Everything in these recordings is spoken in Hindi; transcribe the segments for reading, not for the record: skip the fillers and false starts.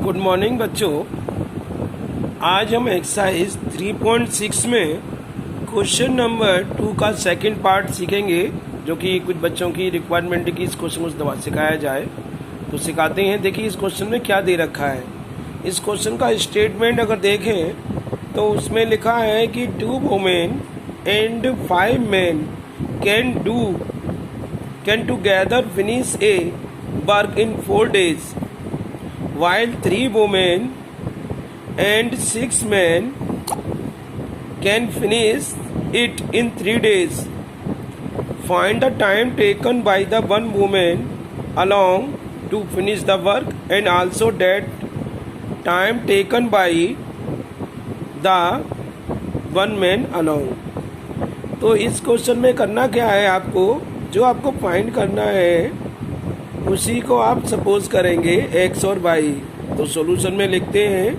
गुड मॉर्निंग बच्चों। आज हम एक्सरसाइज 3.6 में क्वेश्चन नंबर 2 का सेकंड पार्ट सीखेंगे, जो कि कुछ बच्चों की रिक्वायरमेंट है कि इस क्वेश्चन को दवा सिखाया जाए, तो सिखाते हैं। देखिए इस क्वेश्चन में क्या दे रखा है। इस क्वेश्चन का स्टेटमेंट अगर देखें तो उसमें लिखा है कि 2 women and 5 men can together finish a work in 4 days, while 3 women and 6 men can finish it in 3 days. Find the time taken by the one woman alone to finish the work and also that time taken by the one man alone. तो इस क्वेश्चन में करना क्या है, आपको जो आपको फाइंड करना है उसी को आप सपोज करेंगे x और y। तो सॉल्यूशन में लिखते हैं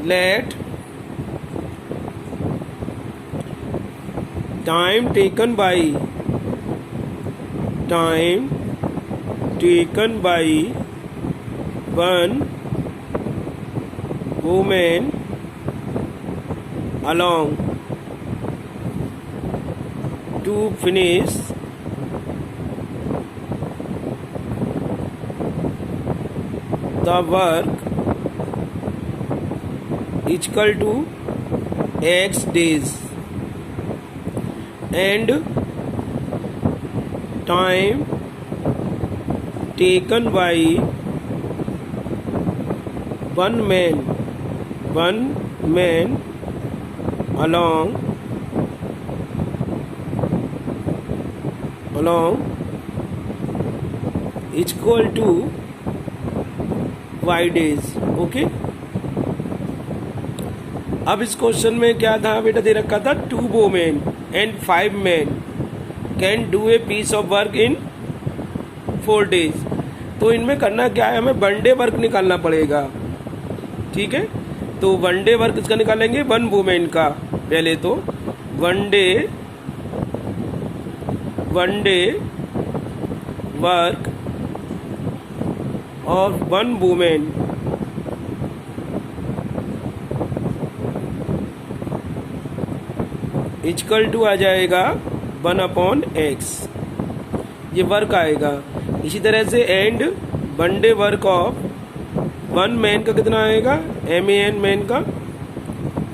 let time taken by one women along to finish the work is equal to x days and time taken by one man along is equal to y days। Okay, अब इस क्वेश्चन में क्या था बेटा, दे रखा था 2 women and 5 men can do a piece of work in 4 days। तो इनमें करना क्या है, हमें वन डे वर्क निकालना पड़ेगा। ठीक है, तो वन डे वर्क इसका निकालेंगे वन वुमेन का। पहले तो one day work of one women equal to आ जाएगा 1/x, ये वर्क आएगा। इसी तरह से and one day work of one man का कितना आएगा, MAN मैन का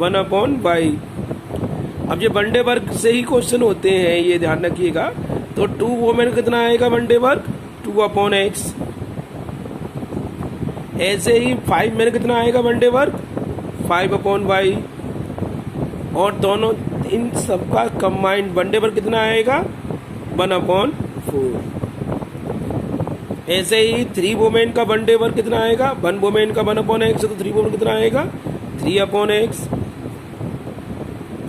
1/y। अब ये वन डे वर्क से ही क्वेश्चन होते हैं, ये ध्यान रखिएगा। तो 2 वुमेन कितना आएगा वन डे वर्क, 2/x। ऐसे ही 5 मैन कितना आएगा वन डे वर्क, 5/y। और दोनों इन सबका कंबाइंड वन डे वर्क कितना आएगा, 1/4। ऐसे ही 3 वुमेन का वन डे वर्क कितना आएगा, 1 वुमेन का 1/x, तो 3 वुमेन कितना आएगा 3/x।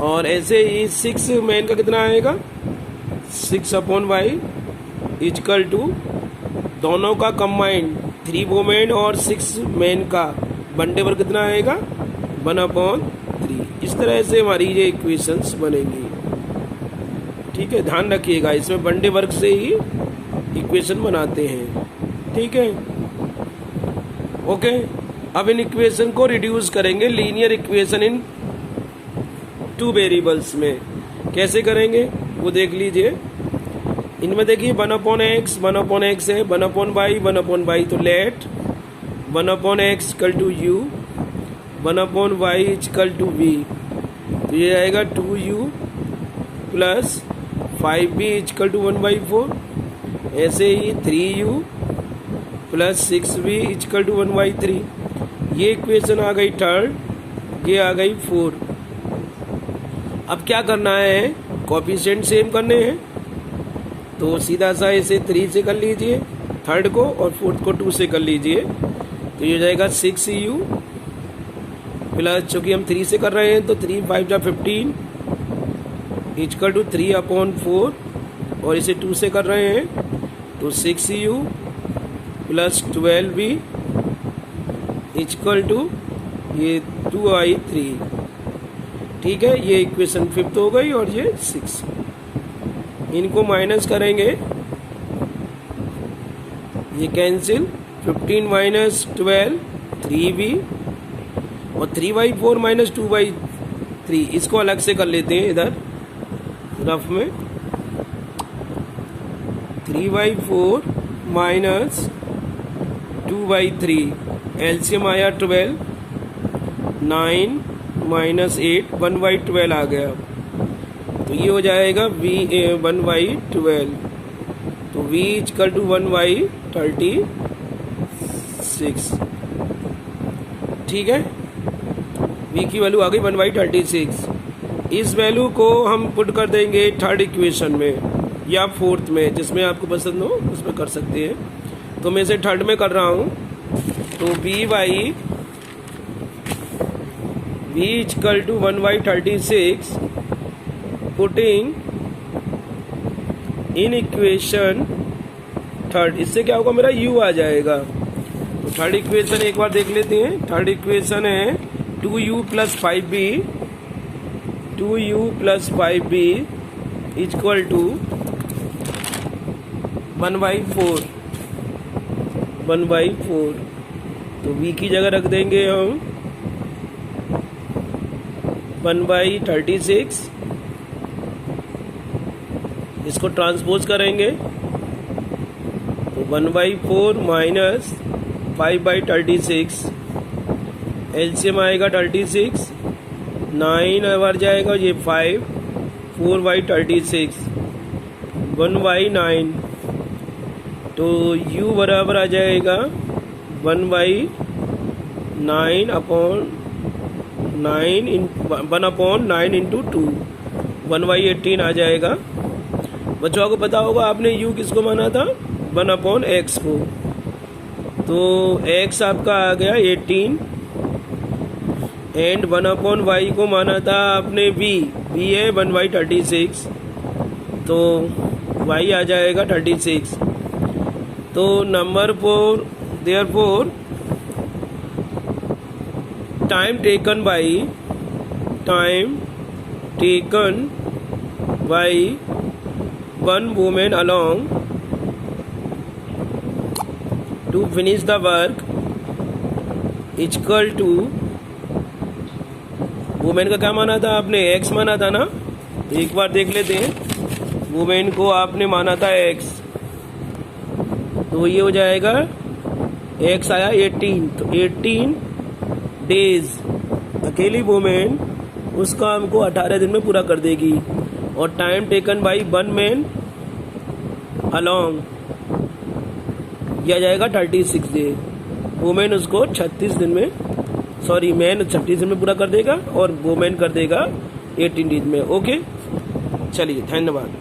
और ऐसे ही 6 मैन का कितना आएगा 6/y इक्वल टू दोनों का कंबाइंड 3 वुमेन और 6 मैन का वन डे वर्क कितना आएगा 1/3। इस तरह से हमारी ये इक्वेशंस बनेंगी। ठीक है, ध्यान रखिएगा, इसमें वन डे वर्क से ही इक्वेशन बनाते हैं। ठीक है, ओके। अब इन इक्वेशन को रिड्यूस करेंगे लीनियर इक्वेशन इन 2 वेरिएबल्स में। कैसे करेंगे वो देख लीजिए। इनमें देखिए 1/x है, 1/y 1/y। तो let 1/x equal to u, 1/y equal to v। तो ये आएगा 2u plus 5v equal to 1/4। ऐसे ही 3u plus 6v equal to 1/3। ये इक्वेशन आ गई थर्ड, ये आ गई 4। अब क्या करना है, कोएफिशिएंट सेम करने हैं, तो सीधा सा इसे 3 से कर लीजिए थर्ड को, और फोर्थ को 2 से कर लीजिए। तो ये हो जाएगा 6u प्लस, चूँकि हम 3 से कर रहे हैं तो 3 5 जा 15 इक्वल टू 3/4, और इसे 2 से कर रहे हैं तो 6u plus 12v equal to ये 2i3। ठीक है, ये इक्वेशन 5th हो गई और ये 6। इनको माइनस करेंगे, ये कैंसिल, 15 माइनस 12 3v, और 3/4 माइनस 2/3, इसको अलग से कर लेते हैं इधर रफ में। 3/4 माइनस 2/3, एलसीएम आया 12, 9 माइनस 8, 1/12 आ गया, तो ये हो जाएगा v 1/12, तो v इक्वल टू 1/36। ठीक है, v की वैल्यू आ गई 1/36। इस वैल्यू को हम पुट कर देंगे थर्ड इक्वेशन में या फोर्थ में, जिसमें आपको पसंद हो उसमें कर सकते हैं। तो मैं इसे थर्ड में कर रहा हूँ, तो v equal to 1/36 putting in equation third, इससे क्या होगा, मेरा u आ जाएगा। तो थर्ड इक्वेशन एक बार देख लेते हैं। थर्ड इक्वेशन है 2u plus 5b, 2u plus 5b equal to 1/4, तो v की जगह रख देंगे हम 1/36, इसको ट्रांसपोज करेंगे तो 1/4 माइनस 5/36, एलसीएम आएगा 36, 9 बार जाएगा ये 5, 4/36, 1/9, तो u बराबर आ जाएगा 1/9 अपॉन 1/9 इंटू 2, 1/18 आ जाएगा। बच्चों को पता होगा आपने u किसको माना था, 1/x को, तो x आपका आ गया 18, एंड 1/y को माना था आपने v है 1/36, तो y आ जाएगा 36। तो number 4, therefore time taken by one woman along to finish the work equal to, women का क्या माना था आपने, x माना था ना, तो एक बार देख लेते हैं। वुमेन को आपने माना था x, तो ये हो जाएगा x आया 18, तो 18 डेज अकेली वुमेन उस काम को 18 दिन में पूरा कर देगी। और time taken by one man along यह जाएगा 36 डे, वुमेन उसको 36 दिन में, सॉरी मैन 36 दिन में पूरा कर देगा और वुमेन कर देगा 18 डेज में। ओके, चलिए धन्यवाद।